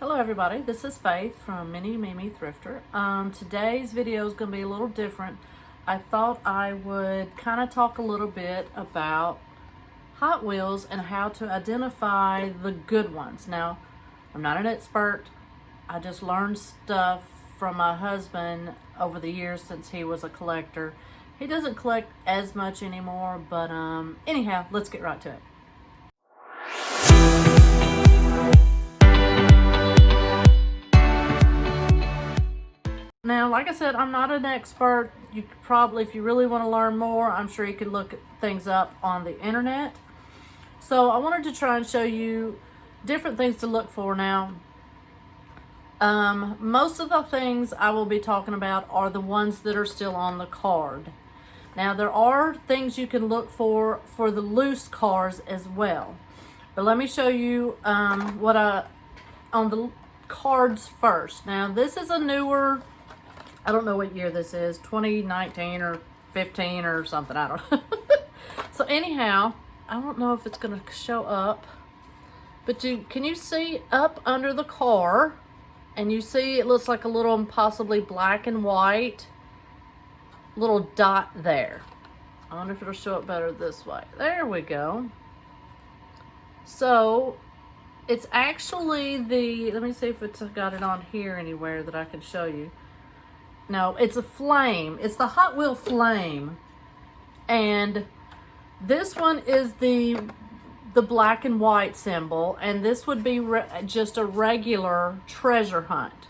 Hello everybody, this is Faith from Mini Mimi Thrifter. Today's video is going to be a little different. I thought I would kind of talk a little bit about Hot Wheels and how to identify the good ones. Now, I'm not an expert. I just learned stuff from my husband over the years since he was a collector. He doesn't collect as much anymore, but anyhow, let's get right to it. Now, like I said, I'm not an expert. You could probably, if you really want to learn more, I'm sure you can look things up on the internet. So I wanted to try and show you different things to look for now. Most of the things I will be talking about are the ones that are still on the card. Now, there are things you can look for the loose cars as well. But let me show you on the cards first. Now, this is a newer, I don't know what year this is, 2019 or 15 or something, I don't know. So anyhow, I don't know if it's gonna show up, but can you see up under the car, and you see it looks like a little possibly black and white little dot there. I wonder if it'll show up better this way. There we go. So it's actually let me see if it's got it on here anywhere that I can show you. No, it's a flame. It's the Hot Wheel flame. And this one is the black and white symbol. And this would be just a regular treasure hunt.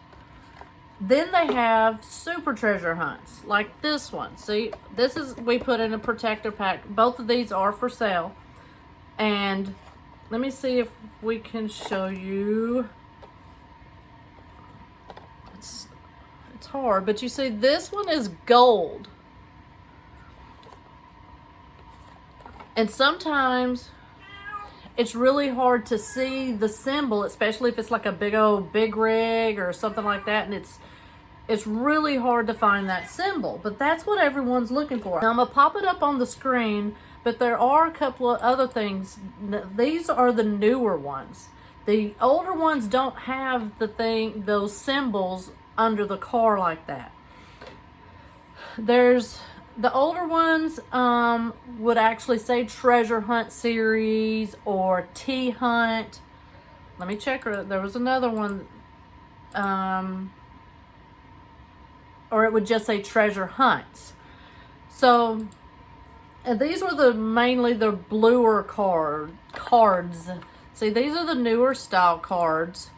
Then they have super treasure hunts, like this one. See, this is, we put in a protector pack. Both of these are for sale. And let me see if we can show you. It's hard, but you see this one is gold. And sometimes it's really hard to see the symbol, especially if it's like a big rig or something like that, and it's really hard to find that symbol. But that's what everyone's looking for. Now, I'm gonna pop it up on the screen, but there are a couple of other things. These are the newer ones. The older ones don't have those symbols under the car like that. There's the older ones would actually say Treasure Hunt Series or T Hunt. Let me check. There was another one, or it would just say Treasure Hunts. So these were mainly the bluer cards. See, these are the newer style cards.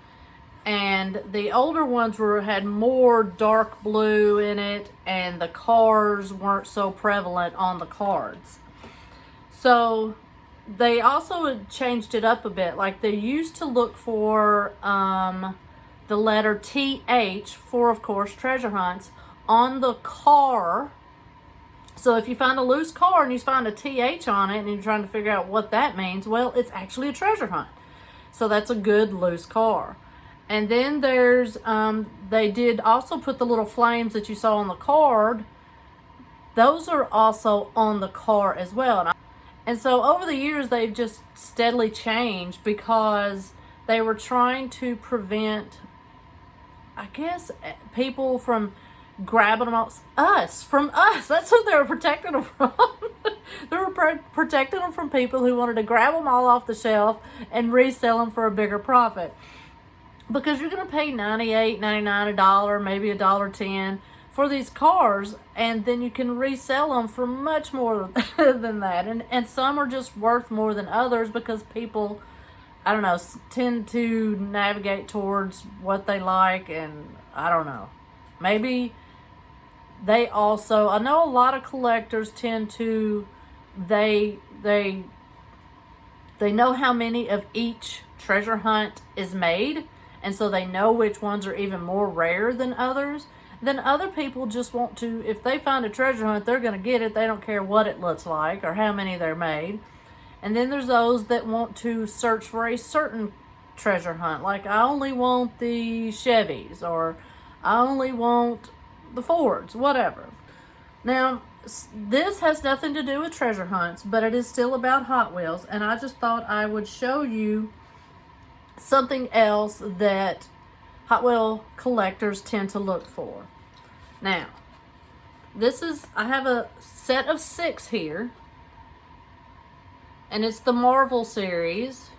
And the older ones had more dark blue in it, and the cars weren't so prevalent on the cards. So they also changed it up a bit. Like, they used to look for the letter TH for, of course, treasure hunts on the car. So if you find a loose car and you find a TH on it and you're trying to figure out what that means, well, it's actually a treasure hunt. So that's a good loose car. And then there's, they did also put the little flames that you saw on the card. Those are also on the car as well. And so over the years, they've just steadily changed because they were trying to prevent, I guess, people from grabbing them off from us. That's what they were protecting them from. They were protecting them from people who wanted to grab them all off the shelf and resell them for a bigger profit. Because you're going to pay $98, $99, $1, maybe $1.10 for these cars, and then you can resell them for much more than that. And some are just worth more than others because people, I don't know, tend to navigate towards what they like, and I don't know. Maybe they also, I know a lot of collectors tend to, they know how many of each treasure hunt is made. And so they know which ones are even more rare than others. Then other people just want to, if they find a treasure hunt, they're going to get it. They don't care what it looks like or how many they're made. And then there's those that want to search for a certain treasure hunt. Like, I only want the Chevys, or I only want the Fords, whatever. Now, this has nothing to do with treasure hunts, but it is still about Hot Wheels. And I just thought I would show you something else that Hot Wheel collectors tend to look for. Now, I have a set of 6 here, and it's the Marvel series.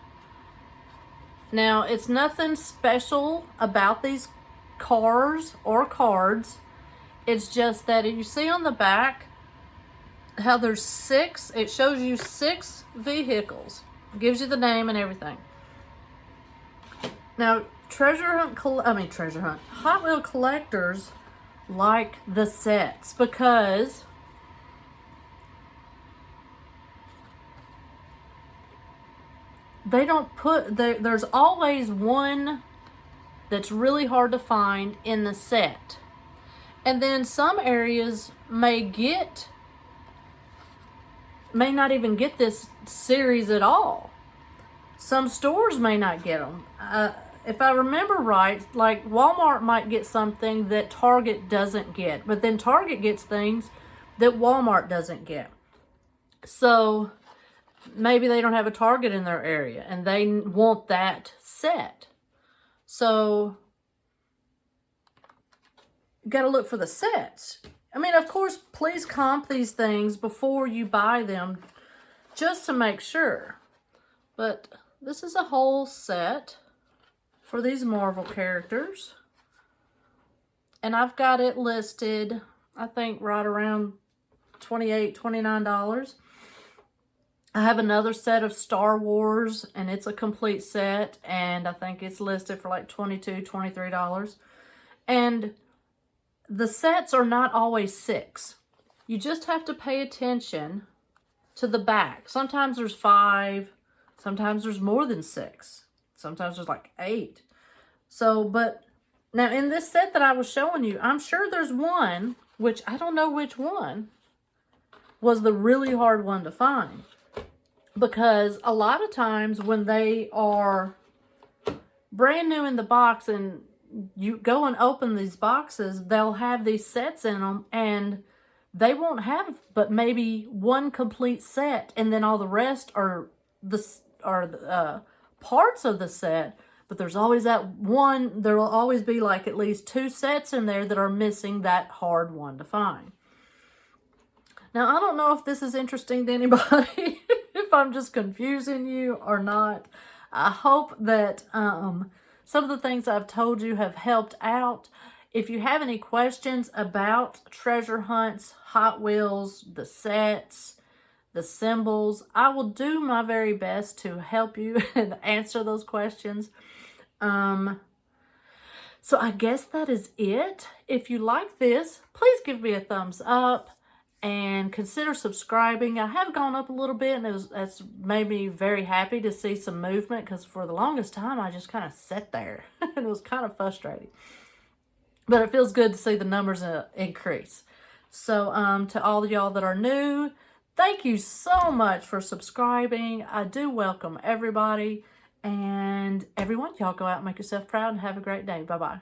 Now, it's nothing special about these cars or cards. It's just that you see on the back how there's 6, it shows you 6 vehicles. It gives you the name and everything. Now, Hot Wheel collectors like the sets because they don't put, there's always one that's really hard to find in the set. And then some areas may not even get this series at all. Some stores may not get them. If I remember right, like Walmart might get something that Target doesn't get, but then Target gets things that Walmart doesn't get. So maybe they don't have a Target in their area and they want that set. So you got to look for the sets. I mean, of course, please comp these things before you buy them just to make sure. But this is a whole set for these Marvel characters. And I've got it listed, I think, right around $28, $29. I have another set of Star Wars, and it's a complete set, and I think it's listed for like $22, $23. And the sets are not always 6. You just have to pay attention to the back. Sometimes there's 5, sometimes there's more than 6. Sometimes there's like 8. So, but now in this set that I was showing you, I'm sure there's one, which I don't know which one, was the really hard one to find. Because a lot of times when they are brand new in the box and you go and open these boxes, they'll have these sets in them and they won't have but maybe one complete set, and then all the rest are the parts of the set. But there's always that one, there will always be like at least 2 sets in there that are missing that hard one to find. Now, I don't know if this is interesting to anybody, if I'm just confusing you or not. I hope that some of the things I've told you have helped out. If you have any questions about treasure hunts, Hot Wheels, the sets, the symbols, I will do my very best to help you and answer those questions. So I guess that is it. If you like this, please give me a thumbs up and consider subscribing. I have gone up a little bit, and that's made me very happy to see some movement, because for the longest time I just kind of sat there and it was kind of frustrating. But it feels good to see the numbers increase. So to all of y'all that are new, thank you so much for subscribing. I do welcome everybody. And everyone, y'all go out and make yourself proud and have a great day. Bye-bye.